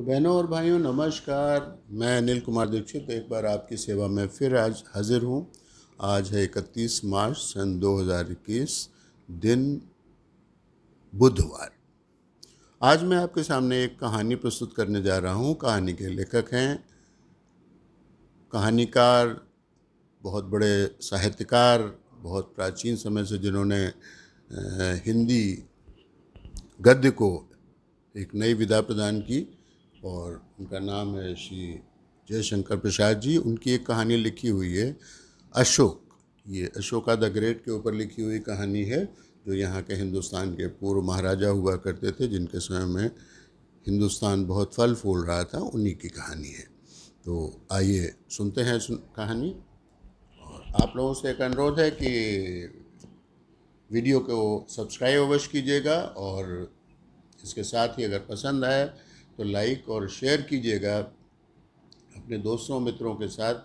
तो बहनों और भाइयों नमस्कार। मैं अनिल कुमार दीक्षित एक बार आपकी सेवा में फिर आज हाजिर हूँ। आज है 31 मार्च सन 2021, दिन बुधवार। आज मैं आपके सामने एक कहानी प्रस्तुत करने जा रहा हूँ। कहानी के लेखक हैं कहानीकार, बहुत बड़े साहित्यकार, बहुत प्राचीन समय से जिन्होंने हिंदी गद्य को एक नई विधा प्रदान की, और उनका नाम है श्री जयशंकर प्रसाद जी। उनकी एक कहानी लिखी हुई है अशोक। ये अशोका द ग्रेट के ऊपर लिखी हुई कहानी है, जो यहाँ के हिंदुस्तान के पूर्व महाराजा हुआ करते थे, जिनके समय में हिंदुस्तान बहुत फल फूल रहा था। उन्हीं की कहानी है। तो आइए सुनते हैं कहानी। और आप लोगों से एक अनुरोध है कि वीडियो को सब्सक्राइब अवश्य कीजिएगा, और इसके साथ ही अगर पसंद आए तो लाइक और शेयर कीजिएगा अपने दोस्तों मित्रों के साथ,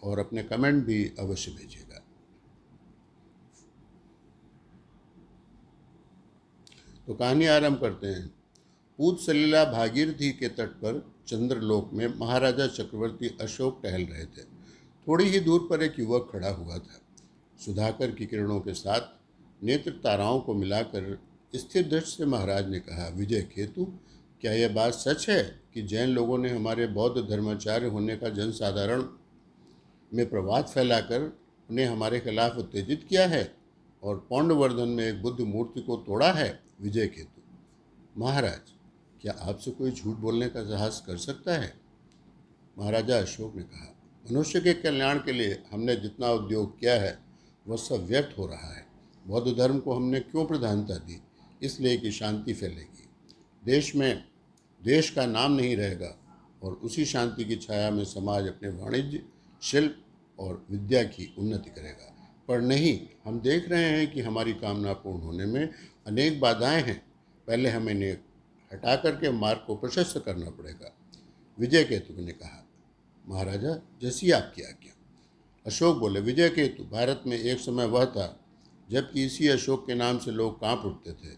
और अपने कमेंट भी अवश्य भेजिएगा। तो कहानी आरंभ करते हैं। पूत सलिला भागीरथी के तट पर चंद्रलोक में महाराजा चक्रवर्ती अशोक टहल रहे थे। थोड़ी ही दूर पर एक युवक खड़ा हुआ था। सुधाकर की किरणों के साथ नेत्र ताराओं को मिलाकर स्थिर दृष्टि से महाराज ने कहा, विजय केतु, क्या यह बात सच है कि जैन लोगों ने हमारे बौद्ध धर्माचार्य होने का जनसाधारण में प्रवाद फैलाकर उन्हें हमारे खिलाफ उत्तेजित किया है और पौंडवर्धन में एक बुद्ध मूर्ति को तोड़ा है? विजय केतु, महाराज, क्या आपसे कोई झूठ बोलने का साहस कर सकता है? महाराजा अशोक ने कहा, मनुष्य के कल्याण के लिए हमने जितना उद्योग किया है वह सब व्यर्थ हो रहा है। बौद्ध धर्म को हमने क्यों प्रधानता दी? इसलिए कि शांति फैलेगी, देश में देश का नाम नहीं रहेगा, और उसी शांति की छाया में समाज अपने वाणिज्य, शिल्प और विद्या की उन्नति करेगा। पर नहीं, हम देख रहे हैं कि हमारी कामना पूर्ण होने में अनेक बाधाएं हैं। पहले हमें इन्हें हटा करके मार्ग को प्रशस्त करना पड़ेगा। विजय केतु ने कहा, महाराजा, जैसी आपकी आज्ञा। अशोक बोले, विजय केतु, भारत में एक समय वह था जबकि इसी अशोक के नाम से लोग कांप उठते थे,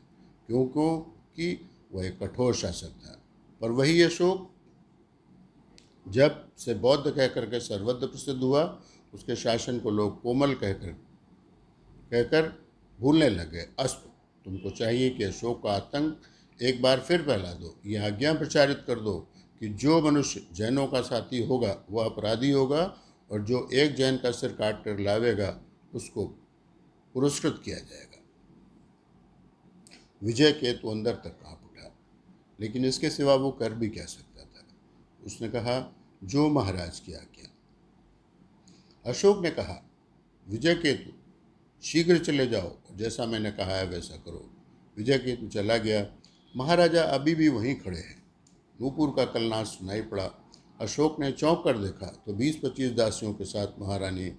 क्योंकि वह एक कठोर शासक था। पर वही अशोक जब से बौद्ध कहकर के सर्वत्र प्रसिद्ध हुआ, उसके शासन को लोग कोमल कहकर भूलने लगे। अस्तु, तुमको चाहिए कि अशोक का आतंक एक बार फिर फैला दो। यह आज्ञा प्रचारित कर दो कि जो मनुष्य जैनों का साथी होगा वह अपराधी होगा, और जो एक जैन का सिर काट कर लावेगा उसको पुरस्कृत किया जाएगा। विजय केतु अंदर तक कांप उठा, लेकिन इसके सिवा वो कर भी क्या सकता था। उसने कहा, जो महाराज की आज्ञा। अशोक ने कहा, विजय केतु, शीघ्र चले जाओ और जैसा मैंने कहा है वैसा करो। विजय केतु चला गया। महाराजा अभी भी वहीं खड़े हैं। नूपुर का कलनाद सुनाई पड़ा। अशोक ने चौंक कर देखा तो 20-25 दासियों के साथ महारानी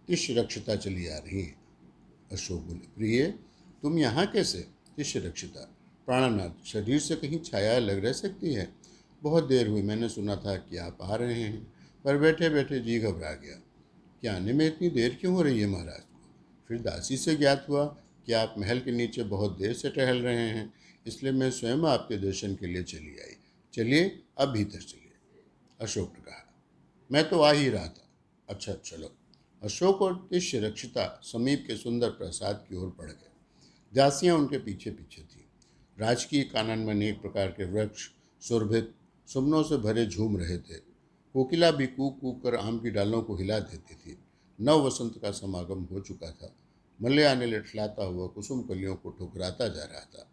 तिष्यरक्षिता चली आ रही है। अशोक बोले, प्रिय, तुम यहाँ कैसे? तिष्यरक्षिता, प्राणनाथ, शरीर से कहीं छाया लग रह सकती है। बहुत देर हुई, मैंने सुना था कि आप आ रहे हैं, पर बैठे बैठे जी घबरा गया कि आने में इतनी देर क्यों हो रही है महाराज को। फिर दासी से ज्ञात हुआ कि आप महल के नीचे बहुत देर से टहल रहे हैं, इसलिए मैं स्वयं आपके दर्शन के लिए चली आई। चलिए, अब भीतर चलिए। अशोक ने कहा, मैं तो आ ही रहा था। अच्छा, चलो। अशोक और तिष्यरक्षिता समीप के सुंदर प्रासाद की ओर बढ़ गए। दासियां उनके पीछे पीछे थीं। राजकीय कानन में अनेक प्रकार के वृक्ष सुरभित सुमनों से भरे झूम रहे थे। कोकिला भी कूक कूक कर आम की डालों को हिला देती थी। नव वसंत का समागम हो चुका था। मलया ने लटलाता हुआ कुसुम कलियों को ठुकराता जा रहा था।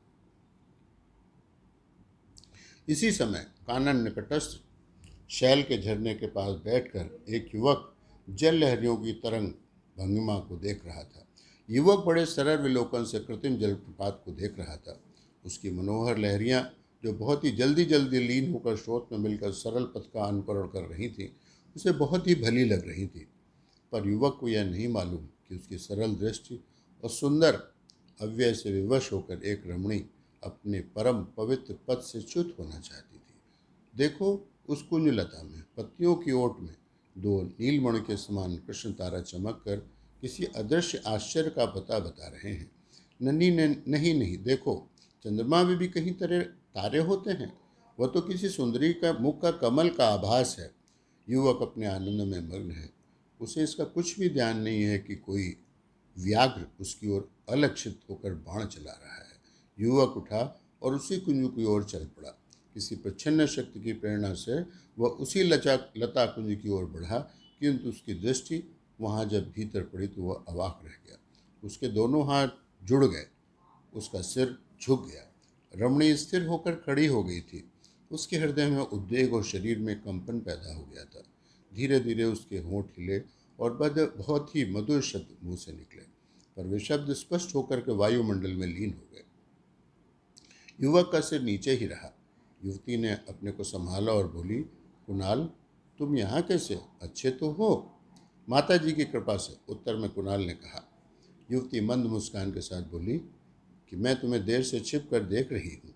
इसी समय कानन निकटस्थ शैल के झरने के पास बैठकर एक युवक जल लहरियों की तरंग भंगिमा को देख रहा था। युवक बड़े सरल विलोकन से कृत्रिम जलप्रपात को देख रहा था। उसकी मनोहर लहरियां, जो बहुत ही जल्दी जल्दी लीन होकर स्रोत में मिलकर सरल पथ का अनुकरण कर रही थी, उसे बहुत ही भली लग रही थी। पर युवक को यह नहीं मालूम कि उसकी सरल दृष्टि और सुंदर अव्यय से विवश होकर एक रमणी अपने परम पवित्र पद से च्युत होना चाहती थी। देखो, उस कुंजलता में, पत्तियों की ओट में 2 नीलमणि के समान कृष्ण तारा चमक कर किसी अदृश्य आश्चर्य का पता बता रहे हैं। नहीं, देखो, चंद्रमा में भी कहीं तरह तारे होते हैं। वह तो किसी सुंदरी का मुख का कमल का आभास है। युवक अपने आनंद में मग्न है। उसे इसका कुछ भी ध्यान नहीं है कि कोई व्याघ्र उसकी ओर अलक्षित होकर बाण चला रहा है। युवक उठा और उसी कुंज की ओर चल पड़ा। किसी प्रच्छन्न शक्ति की प्रेरणा से वह उसी लता कुंज की ओर बढ़ा, किंतु उसकी दृष्टि वहाँ जब भीतर पड़ी तो वह अवाक रह गया। उसके दोनों हाथ जुड़ गए, उसका सिर झुक गया। रमणी स्थिर होकर खड़ी हो गई थी। उसके हृदय में उद्वेग और शरीर में कंपन पैदा हो गया था। धीरे धीरे उसके होंठ हिले और बहुत ही मधुर शब्द मुंह से निकले, पर वे शब्द स्पष्ट होकर के वायुमंडल में लीन हो गए। युवक का सिर नीचे ही रहा। युवती ने अपने को संभाला और बोली, कुणाल, तुम यहाँ कैसे? अच्छे तो हो? माता जी की कृपा से, उत्तर में कुणाल ने कहा। युवती मंद मुस्कान के साथ बोली कि मैं तुम्हें देर से छिप कर देख रही हूँ।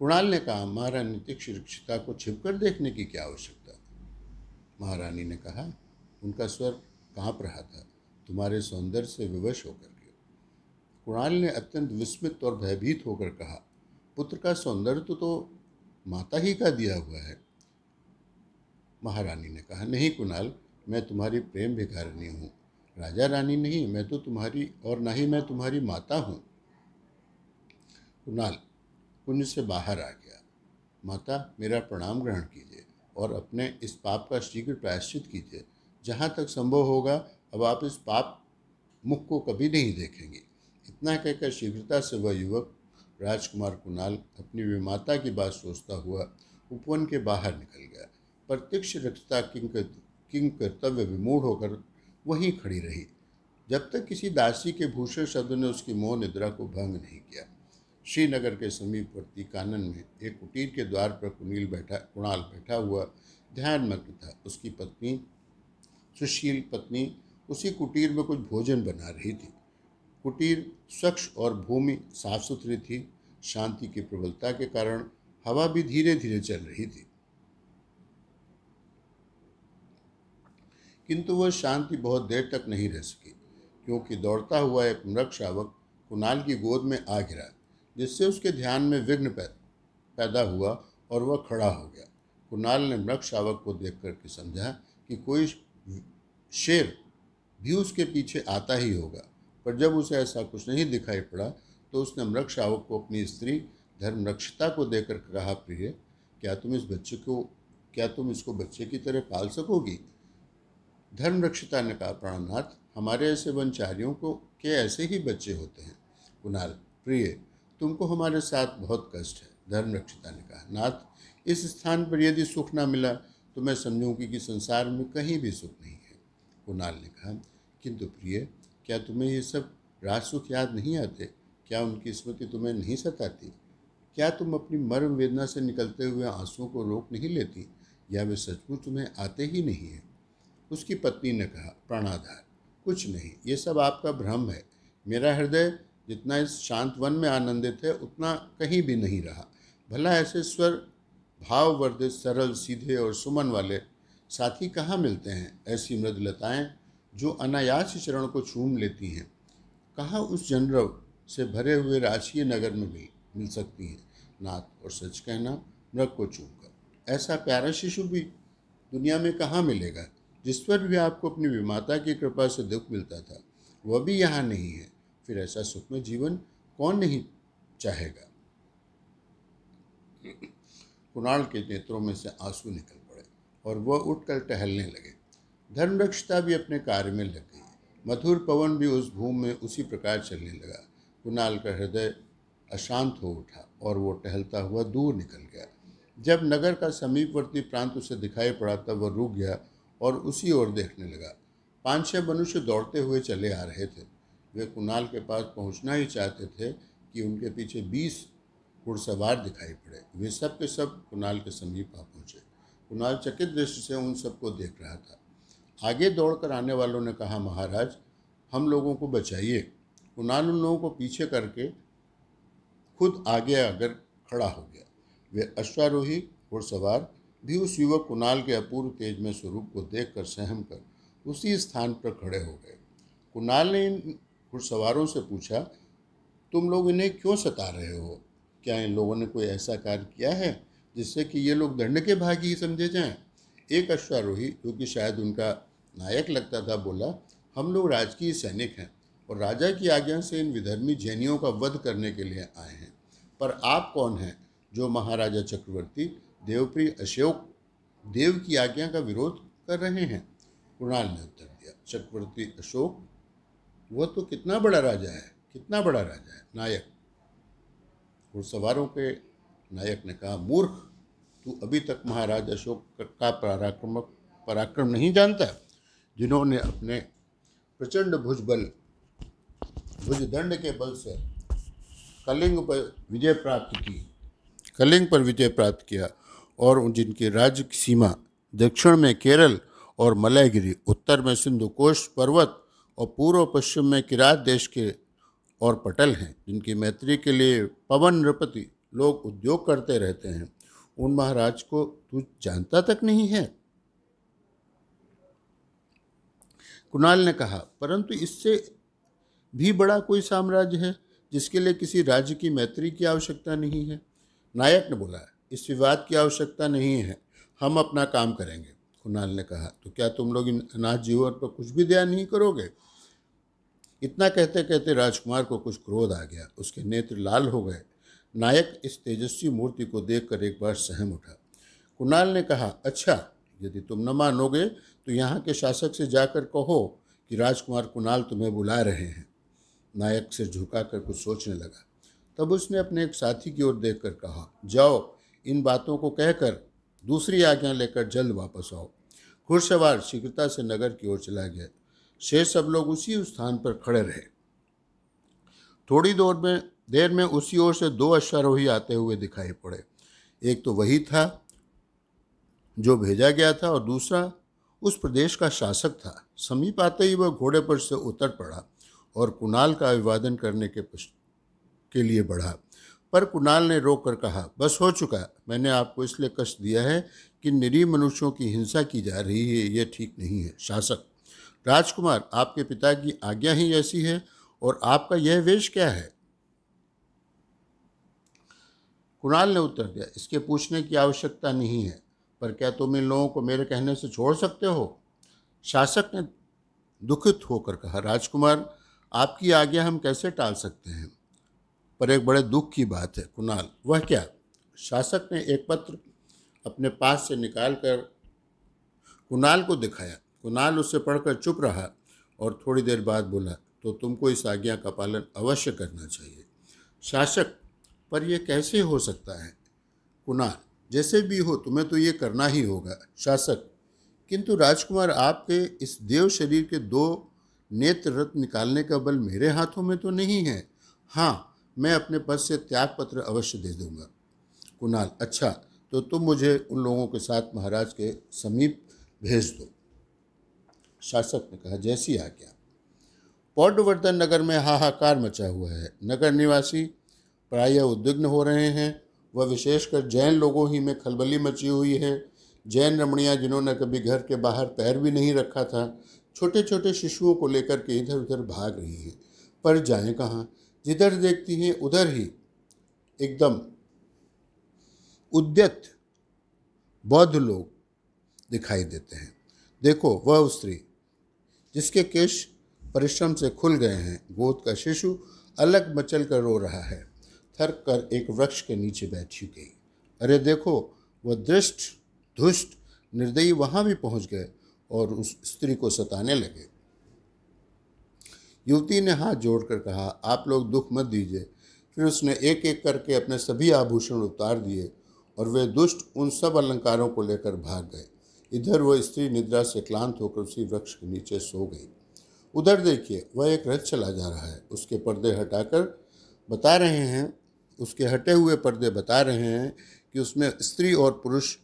कुणाल ने कहा, महारानी तीक्ष्णता को छिपकर देखने की क्या आवश्यकता? महारानी ने कहा, उनका स्वर कांप रहा था, तुम्हारे सौंदर्य से विवश होकर के। कुणाल ने अत्यंत विस्मित और भयभीत होकर कहा, पुत्र का सौंदर्य तो माता ही का दिया हुआ है। महारानी ने कहा, नहीं कुणाल, मैं तुम्हारी प्रेम भिखारिणी हूँ, राजा रानी नहीं। मैं तो तुम्हारी और ना ही मैं तुम्हारी माता हूँ। कुणाल कुंज से बाहर आ गया। माता, मेरा प्रणाम ग्रहण कीजिए और अपने इस पाप का शीघ्र प्रायश्चित कीजिए। जहाँ तक संभव होगा अब आप इस पाप मुख को कभी नहीं देखेंगे। इतना कहकर शीघ्रता से वह युवक राजकुमार कुणाल अपनी विमाता की बात सोचता हुआ उपवन के बाहर निकल गया। प्रत्यक्ष रक्षता किंग कर्तव्य विमूढ़ होकर वहीं खड़ी रही, जब तक किसी दासी के भूषण शब्द ने उसकी मोह निद्रा को भंग नहीं किया। श्रीनगर के समीपवर्ती कानन में एक कुटीर के द्वार पर कुणाल बैठा हुआ ध्यानमग्न था। उसकी पत्नी, सुशील पत्नी, उसी कुटीर में कुछ भोजन बना रही थी। कुटीर स्वच्छ और भूमि साफ सुथरी थी। शांति की प्रबलता के कारण हवा भी धीरे धीरे चल रही थी, किंतु वह शांति बहुत देर तक नहीं रह सकी, क्योंकि दौड़ता हुआ एक मृग शावक कुणाल की गोद में आ गिरा, जिससे उसके ध्यान में विघ्न पैदा हुआ और वह खड़ा हो गया। कुणाल ने मृग शावक को देख करके समझा कि कोई शेर भी उसके पीछे आता ही होगा, पर जब उसे ऐसा कुछ नहीं दिखाई पड़ा तो उसने मृग शावक को अपनी स्त्री धर्मरक्षिता को देकर कहा, प्रिय, क्या तुम इसको बच्चे की तरह पाल सकोगी? धर्मरक्षिता ने कहा, प्राणनाथ, हमारे ऐसे वनचारियों को के ऐसे ही बच्चे होते हैं। कुणाल, प्रिय, तुमको हमारे साथ बहुत कष्ट है। धर्मरक्षिता ने कहा, नाथ, इस स्थान पर यदि सुख न मिला तो मैं समझूंगी कि संसार में कहीं भी सुख नहीं है। कुणाल ने कहा, किंतु प्रिय, क्या तुम्हें ये सब राज सुख याद नहीं आते? क्या उनकी स्मृति तुम्हें नहीं सताती? क्या तुम अपनी मर्म वेदना से निकलते हुए आंसुओं को रोक नहीं लेती, या वे सचमुच तुम्हें आते ही नहीं है? उसकी पत्नी ने कहा, प्राणाधार, कुछ नहीं, ये सब आपका भ्रम है। मेरा हृदय जितना इस शांत वन में आनंदित है उतना कहीं भी नहीं रहा। भला ऐसे स्वर भाववर्धित, सरल, सीधे और सुमन वाले साथी कहाँ मिलते हैं? ऐसी मृदुलताएं जो अनायास चरण को चूम लेती हैं, कहाँ उस जनरव से भरे हुए राजकीय नगर में मिल सकती हैं? नाथ, और सच कहना, मृग को चूमकर ऐसा प्यारा शिशु भी दुनिया में कहाँ मिलेगा? जिस पर भी आपको अपनी विमाता की कृपा से दुख मिलता था, वह भी यहाँ नहीं है। फिर ऐसा सुखमय जीवन कौन नहीं चाहेगा? कुणाल के नेत्रों में से आंसू निकल पड़े और वह उठकर टहलने लगे। धर्मरक्षिता भी अपने कार्य में लग गई। मधुर पवन भी उस भूमि में उसी प्रकार चलने लगा। कुणाल का हृदय अशांत हो उठा और वो टहलता हुआ दूर निकल गया। जब नगर का समीपवर्ती प्रांत उसे दिखाई पड़ा तब वह रुक गया और उसी ओर देखने लगा। 5-6 मनुष्य दौड़ते हुए चले आ रहे थे। वे कुणाल के पास पहुंचना ही चाहते थे कि उनके पीछे 20 घुड़सवार दिखाई पड़े। वे सब के सब कुणाल के समीप आ पहुंचे। कुणाल चकित दृष्टि से उन सबको देख रहा था। आगे दौड़कर आने वालों ने कहा, महाराज, हम लोगों को बचाइए। कुणाल उन लोगों को पीछे करके खुद आगे आकर खड़ा हो गया। वे अश्वारोही घुड़सवार भी उस युवक कुणाल के अपूर्व तेजमय स्वरूप को देखकर सहम कर उसी स्थान पर खड़े हो गए। कुणाल ने इन घुड़सवारों से पूछा, तुम लोग इन्हें क्यों सता रहे हो? क्या इन लोगों ने कोई ऐसा कार्य किया है जिससे कि ये लोग दंड के भागी ही समझे जाएं? एक अश्वारोही, जो कि शायद उनका नायक लगता था, बोला, हम लोग राजकीय सैनिक हैं और राजा की आज्ञा से इन विधर्मी जैनियों का वध करने के लिए आए हैं। पर आप कौन हैं जो महाराजा चक्रवर्ती देवप्रिय अशोक देव की आज्ञा का विरोध कर रहे हैं? कुणाल ने उत्तर दिया, चक्रवर्ती अशोक, वह तो कितना बड़ा राजा है, कितना बड़ा राजा है। नायक, घुड़सवारों के नायक ने कहा, मूर्ख, तू अभी तक महाराज अशोक का पराक्रम नहीं जानता, जिन्होंने अपने प्रचंड भुजदंड के बल से कलिंग पर विजय प्राप्त किया और जिनकी राज्य की सीमा दक्षिण में केरल और मलयगिरी, उत्तर में सिंधु कोश पर्वत और पूर्व पश्चिम में किरात देश के और पटल हैं, जिनकी मैत्री के लिए पवन नृपति लोग उद्योग करते रहते हैं, उन महाराज को तू जानता तक नहीं है? कुणाल ने कहा, परंतु इससे भी बड़ा कोई साम्राज्य है जिसके लिए किसी राज्य की मैत्री की आवश्यकता नहीं है। नायक ने बोला, इस विवाद की आवश्यकता नहीं है, हम अपना काम करेंगे। कुणाल ने कहा, तो क्या तुम लोग इन अनाथ जीवों पर कुछ भी दया नहीं करोगे? इतना कहते कहते राजकुमार को कुछ क्रोध आ गया, उसके नेत्र लाल हो गए। नायक इस तेजस्वी मूर्ति को देखकर एक बार सहम उठा। कुणाल ने कहा, अच्छा, यदि तुम न मानोगे तो यहाँ के शासक से जाकर कहो कि राजकुमार कुणाल तुम्हें बुला रहे हैं। नायक सिर झुकाकर कुछ सोचने लगा। तब उसने अपने एक साथी की ओर देखकर कहा, जाओ, इन बातों को कहकर दूसरी आज्ञा लेकर जल्द वापस आओ। घुड़सवार शीघ्रता से नगर की ओर चला गया। शेष सब लोग उसी स्थान पर खड़े रहे। थोड़ी देर में उसी ओर से दो अश्वारोही आते हुए दिखाई पड़े। एक तो वही था जो भेजा गया था और दूसरा उस प्रदेश का शासक था। समीप आते ही वह घोड़े पर से उतर पड़ा और कुणाल का अभिवादन करने के लिए बढ़ा, पर कुणाल ने रोक कर कहा, बस हो चुका, मैंने आपको इसलिए कष्ट दिया है कि निरीह मनुष्यों की हिंसा की जा रही है, यह ठीक नहीं है। शासक, राजकुमार, आपके पिता की आज्ञा ही ऐसी है और आपका यह वेश क्या है? कुणाल ने उत्तर दिया, इसके पूछने की आवश्यकता नहीं है, पर क्या तुम इन लोगों को मेरे कहने से छोड़ सकते हो? शासक ने दुखित होकर कहा, राजकुमार, आपकी आज्ञा हम कैसे टाल सकते हैं, पर एक बड़े दुख की बात है। कुणाल, वह क्या? शासक ने एक पत्र अपने पास से निकालकर कुणाल को दिखाया। कुणाल उसे पढ़कर चुप रहा और थोड़ी देर बाद बोला, तो तुमको इस आज्ञा का पालन अवश्य करना चाहिए। शासक, पर यह कैसे हो सकता है? कुणाल, जैसे भी हो, तुम्हें तो ये करना ही होगा। शासक, किंतु राजकुमार, आपके इस देव शरीर के दो नेत्र रत्न निकालने का बल मेरे हाथों में तो नहीं है। हाँ, मैं अपने पद से त्याग पत्र अवश्य दे दूंगा। कुणाल, अच्छा, तो तुम मुझे उन लोगों के साथ महाराज के समीप भेज दो। शासक ने कहा, जैसी आज्ञा। पौंड्रवर्धन नगर में हाहाकार मचा हुआ है। नगर निवासी प्रायः उद्विग्न हो रहे हैं। वह विशेषकर जैन लोगों ही में खलबली मची हुई है। जैन रमणियाँ, जिन्होंने कभी घर के बाहर पैर भी नहीं रखा था, छोटे छोटे शिशुओं को लेकर के इधर उधर भाग रही हैं, पर जाएं कहाँ? जिधर देखती हैं उधर ही एकदम उद्यत बौद्ध लोग दिखाई देते हैं। देखो, वह स्त्री जिसके केश परिश्रम से खुल गए हैं, गोद का शिशु अलग मचल कर रो रहा है, थर कर एक वृक्ष के नीचे बैठी गई। अरे देखो, वह दुष्ट निर्दयी वहाँ भी पहुँच गए और उस स्त्री को सताने लगे। युवती ने हाथ जोड़कर कहा, आप लोग दुख मत दीजिए। फिर उसने एक एक करके अपने सभी आभूषण उतार दिए और वे दुष्ट उन सब अलंकारों को लेकर भाग गए। इधर वह स्त्री निद्रा से क्लांत होकर उसी वृक्ष के नीचे सो गई। उधर देखिए, वह एक रथ चला जा रहा है। उसके हटे हुए पर्दे बता रहे हैं कि उसमें स्त्री और पुरुष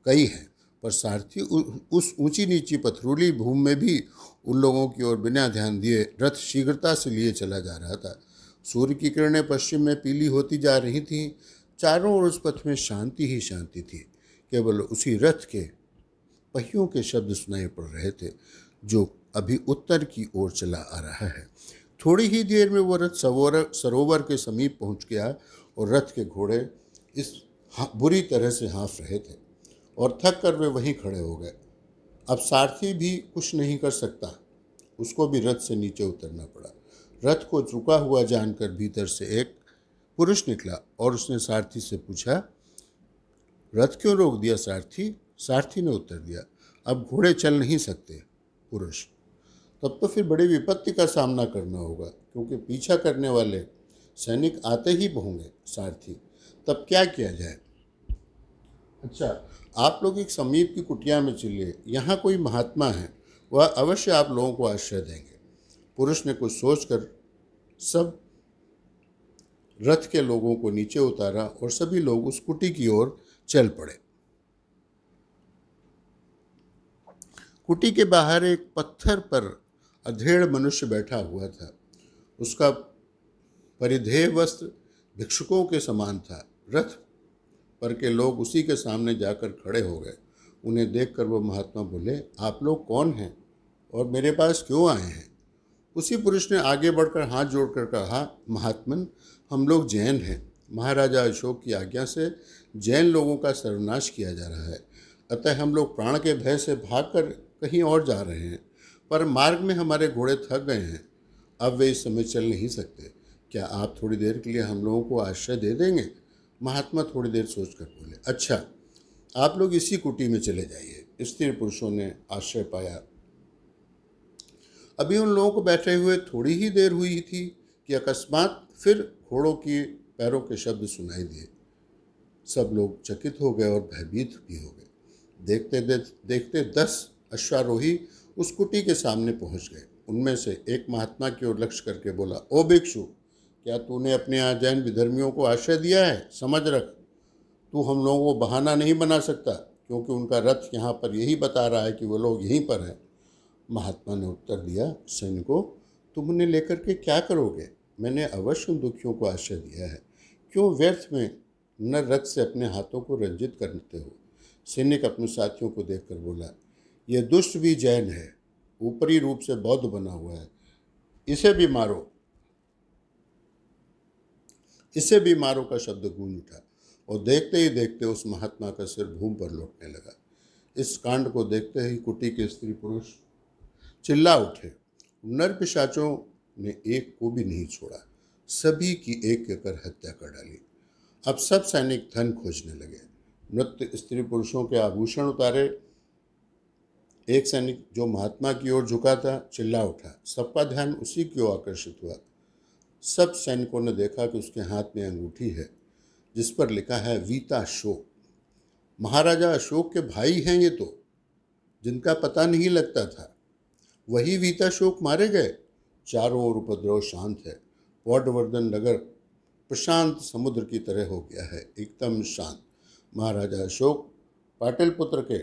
कई हैं, पर सारथी उस ऊंची नीची पथरूली भूमि में भी उन लोगों की ओर बिना ध्यान दिए रथ शीघ्रता से लिए चला जा रहा था। सूर्य की किरणें पश्चिम में पीली होती जा रही थीं। चारों ओर उस पथ में शांति ही शांति थी। केवल उसी रथ के पहियों के शब्द सुनाई पड़ रहे थे, जो अभी उत्तर की ओर चला आ रहा है। थोड़ी ही देर में वह रथ सरोवर के समीप पहुंच गया और रथ के घोड़े इस बुरी तरह से हाँफ रहे थे और थक कर वे वहीं खड़े हो गए। अब सारथी भी कुछ नहीं कर सकता, उसको भी रथ से नीचे उतरना पड़ा। रथ को रुका हुआ जानकर भीतर से एक पुरुष निकला और उसने सारथी से पूछा, रथ क्यों रोक दिया सारथी? सारथी ने उत्तर दिया, अब घोड़े चल नहीं सकते। पुरुष, तब तो फिर बड़ी विपत्ति का सामना करना होगा, क्योंकि पीछा करने वाले सैनिक आते ही होंगे। सारथी, तब क्या किया जाए? अच्छा, आप लोग एक समीप की कुटिया में चलिए, यहाँ कोई महात्मा है, वह अवश्य आप लोगों को आश्रय देंगे। पुरुष ने कुछ सोचकर सब रथ के लोगों को नीचे उतारा और सभी लोग उस कुटी की ओर चल पड़े। कुटी के बाहर एक पत्थर पर अधेड़ मनुष्य बैठा हुआ था। उसका परिधेय वस्त्र भिक्षुकों के समान था। रथ पर के लोग उसी के सामने जाकर खड़े हो गए। उन्हें देखकर वह महात्मा बोले, आप लोग कौन हैं और मेरे पास क्यों आए हैं? उसी पुरुष ने आगे बढ़कर हाथ जोड़कर कहा, महात्मन, हम लोग जैन हैं। महाराजा अशोक की आज्ञा से जैन लोगों का सर्वनाश किया जा रहा है, अतः हम लोग प्राण के भय से भागकर कहीं और जा रहे हैं, पर मार्ग में हमारे घोड़े थक गए हैं, अब वे इस समय चल नहीं सकते। क्या आप थोड़ी देर के लिए हम लोगों को आश्रय दे देंगे? महात्मा थोड़ी देर सोचकर बोले, अच्छा, आप लोग इसी कुटी में चले जाइए। स्त्री पुरुषों ने आश्रय पाया। अभी उन लोगों को बैठे हुए थोड़ी ही देर हुई थी कि अकस्मात फिर घोड़ों की पैरों के शब्द सुनाई दिए। सब लोग चकित हो गए और भयभीत भी हो गए। देखते देखते 10 अश्वारोही उस कुटी के सामने पहुंच गए। उनमें से एक महात्मा की ओर लक्ष्य करके बोला, ओ भिक्षु, क्या तूने अपने यहाँ जैन विधर्मियों को आश्रय दिया है? समझ रख, तू हम लोगों को बहाना नहीं बना सकता, क्योंकि उनका रथ यहाँ पर यही बता रहा है कि वो लोग यहीं पर हैं। महात्मा ने उत्तर दिया, सैनिकों, तुम उन्हें लेकर के क्या करोगे? मैंने अवश्य उन दुखियों को आश्रय दिया है, क्यों व्यर्थ में न रथ से अपने हाथों को रंजित करते हो? सैनिक अपने साथियों को देखकर बोला, यह दुष्ट भी जैन है, ऊपरी रूप से बौद्ध बना हुआ है, इसे भी मारो, इसे भी मारो का शब्द गूंज उठा और देखते ही देखते उस महात्मा का सिर भूमि पर लौटने लगा। इस कांड को देखते ही कुटी के स्त्री पुरुष चिल्ला उठे। नर पिशाचों ने एक को भी नहीं छोड़ा, सभी की एक एक कर हत्या कर डाली। अब सब सैनिक धन खोजने लगे। नृत्य स्त्री पुरुषों के आभूषण उतारे। एक सैनिक जो महात्मा की ओर झुका था चिल्ला उठा। सबका ध्यान उसी की ओर आकर्षित हुआ। सब सैनिकों ने देखा कि उसके हाथ में अंगूठी है जिस पर लिखा है वीताशोक। महाराजा अशोक के भाई हैं ये तो, जिनका पता नहीं लगता था। वही वीताशोक मारे गए। चारों ओर उपद्रव शांत है। पौंड्रवर्धन नगर प्रशांत समुद्र की तरह हो गया है, एकदम शांत। महाराजा अशोक पाटलिपुत्र के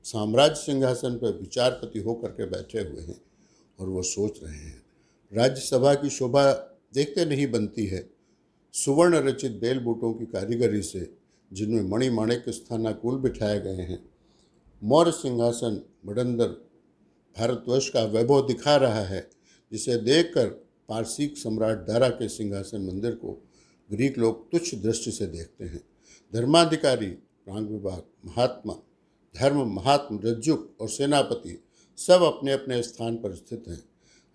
साम्राज्य सिंहासन पर विचारपति होकर के बैठे हुए हैं और वो सोच रहे हैं। राज्यसभा की शोभा देखते नहीं बनती है। सुवर्ण रचित बेल बूटों की कारीगरी से, जिनमें मणि माणिक्य स्थानाकूल बिठाए गए हैं, मौर्य सिंहासन मडंदर भारतवर्ष का वैभव दिखा रहा है, जिसे देखकर पारसीक सम्राट दारा के सिंहासन मंदिर को ग्रीक लोग तुच्छ दृष्टि से देखते हैं। धर्माधिकारी, प्रांग विभाग, महात्मा, धर्म महात्म, रज्जुक और सेनापति सब अपने अपने स्थान पर स्थित हैं।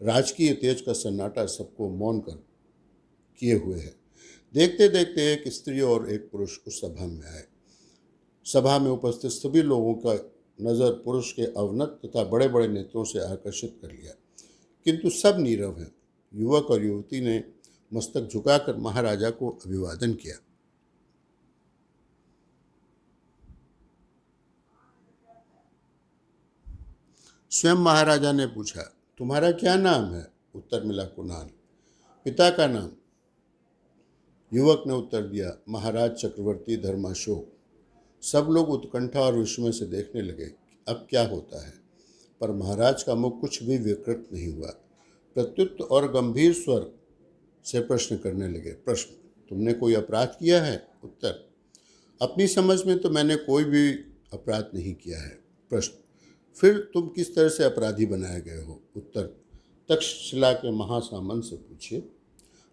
राजकीय तेज का सन्नाटा सबको मौन कर किए हुए है। देखते देखते एक स्त्री और एक पुरुष उस सभा में आए। सभा में उपस्थित सभी लोगों का नज़र पुरुष के अवनत तथा बड़े बड़े नेत्रों से आकर्षित कर लिया, किंतु सब नीरव हैं। युवक और युवती ने मस्तक झुकाकर महाराजा को अभिवादन किया। स्वयं महाराजा ने पूछा, तुम्हारा क्या नाम है? उत्तर मिला, कुणाल। पिता का नाम? युवक ने उत्तर दिया, महाराज चक्रवर्ती धर्माशोक। सब लोग उत्कंठा और विस्मय से देखने लगे कि अब क्या होता है, पर महाराज का मुख कुछ भी विकृत नहीं हुआ। प्रत्युत और गंभीर स्वर से प्रश्न करने लगे। प्रश्न, तुमने कोई अपराध किया है? उत्तर, अपनी समझ में तो मैंने कोई भी अपराध नहीं किया है। प्रश्न, फिर तुम किस तरह से अपराधी बनाए गए हो? उत्तर, तक्षशिला के महासामंत से पूछिए।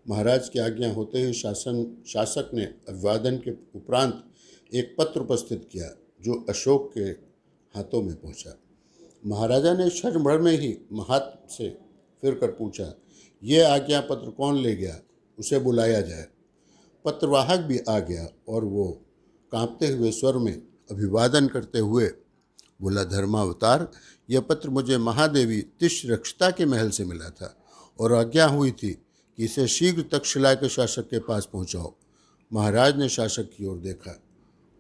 महाराज की आज्ञा होते ही शासक ने अभिवादन के उपरांत एक पत्र उपस्थित किया जो अशोक के हाथों में पहुंचा। महाराजा ने क्षण में ही महात्मा से फिर कर पूछा, यह आज्ञा पत्र कौन ले गया? उसे बुलाया जाए। पत्रवाहक भी आ गया और वो कांपते हुए स्वर में अभिवादन करते हुए बोला, धर्मावतार, यह पत्र मुझे महादेवी तिष्यरक्षिता के महल से मिला था और आज्ञा हुई थी कि इसे शीघ्र तक्षशिला के शासक के पास पहुंचाओ। महाराज ने शासक की ओर देखा।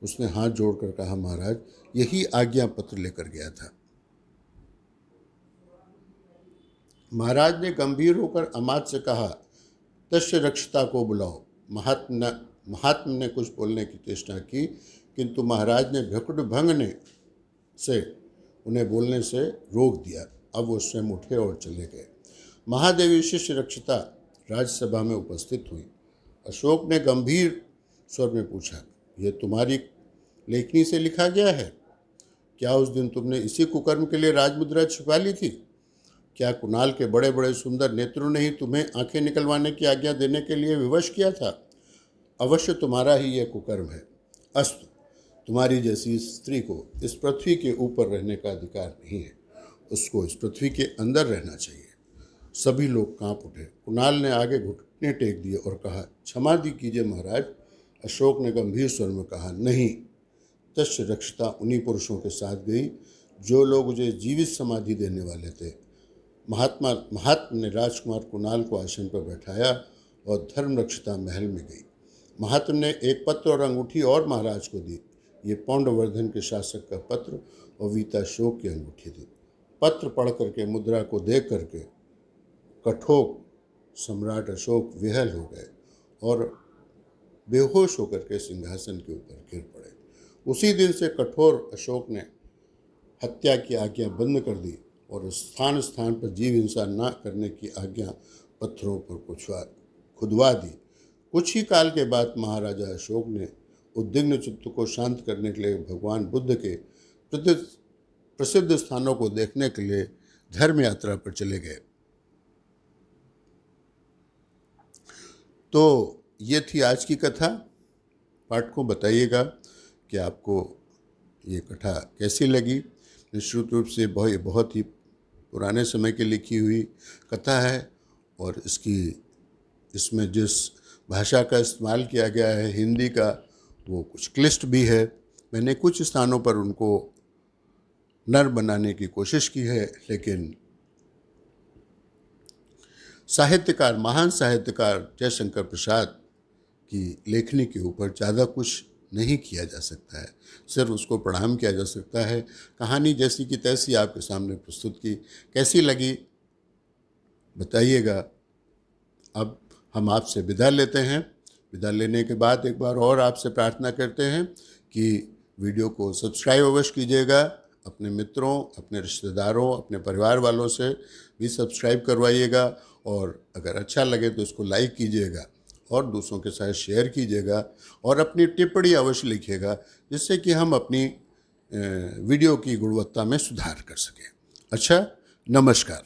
उसने हाथ जोड़कर कहा, महाराज, यही आज्ञा पत्र लेकर गया था। महाराज ने गंभीर होकर अमात्य से कहा, तक्षशिला को बुलाओ। महात्मा ने कुछ बोलने की चेष्टा की, किंतु महाराज ने भ्रकुट भंग से उन्हें बोलने से रोक दिया। अब वो स्वयं उठे और चले गए। महादेवी तिष्यरक्षिता राज्यसभा में उपस्थित हुई। अशोक ने गंभीर स्वर में पूछा, यह तुम्हारी लेखनी से लिखा गया है? क्या उस दिन तुमने इसी कुकर्म के लिए राजमुद्रा छुपा ली थी? क्या कुणाल के बड़े बड़े सुंदर नेत्रों ने ही तुम्हें आंखें निकलवाने की आज्ञा देने के लिए विवश किया था? अवश्य तुम्हारा ही यह कुकर्म है। अस्तु, तुम्हारी जैसी स्त्री को इस पृथ्वी के ऊपर रहने का अधिकार नहीं है, उसको इस पृथ्वी के अंदर रहना चाहिए। सभी लोग कांप उठे। कुणाल ने आगे घुटने टेक दिए और कहा, क्षमा कीजिए महाराज। अशोक ने गंभीर स्वर में कहा, नहीं, तक्षशिला उन्हीं पुरुषों के साथ गई जो लोग मुझे जीवित समाधि देने वाले थे। महात्मा ने राजकुमार कुणाल को आसन पर बैठाया और धर्मरक्षिता महल में गई। महात्मा ने एक पत्र और अंगूठी और महाराज को दी। ये पौंडवर्धन के शासक का पत्र और वीताशोक की अंगूठी थी। पत्र पढ़ करके, मुद्रा को देख करके कठोर सम्राट अशोक विहल हो गए और बेहोश होकर के सिंहासन के ऊपर गिर पड़े। उसी दिन से कठोर अशोक ने हत्या की आज्ञा बंद कर दी और स्थान स्थान पर जीव हिंसा न करने की आज्ञा पत्थरों पर खुदवा दी। कुछ ही काल के बाद महाराजा अशोक ने उद्विग्न चित्त को शांत करने के लिए भगवान बुद्ध के प्रसिद्ध स्थानों को देखने के लिए धर्म यात्रा पर चले गए। तो ये थी आज की कथा। पाठकों, बताइएगा कि आपको ये कथा कैसी लगी। निश्चित रूप से बहुत ही पुराने समय की लिखी हुई कथा है और इसमें जिस भाषा का इस्तेमाल किया गया है, हिंदी का, वो कुछ क्लिष्ट भी है। मैंने कुछ स्थानों पर उनको नर बनाने की कोशिश की है, लेकिन साहित्यकार, महान साहित्यकार जयशंकर प्रसाद की लेखनी के ऊपर ज़्यादा कुछ नहीं किया जा सकता है, सिर्फ उसको प्रणाम किया जा सकता है। कहानी जैसी की तैसी आपके सामने प्रस्तुत की। कैसी लगी बताइएगा। अब हम आपसे विदा लेते हैं। विदा लेने के बाद एक बार और आपसे प्रार्थना करते हैं कि वीडियो को सब्सक्राइब अवश्य कीजिएगा। अपने मित्रों, अपने रिश्तेदारों, अपने परिवार वालों से भी सब्सक्राइब करवाइएगा और अगर अच्छा लगे तो इसको लाइक कीजिएगा और दूसरों के साथ शेयर कीजिएगा और अपनी टिप्पणी अवश्य लिखिएगा, जिससे कि हम अपनी वीडियो की गुणवत्ता में सुधार कर सकें। अच्छा, नमस्कार।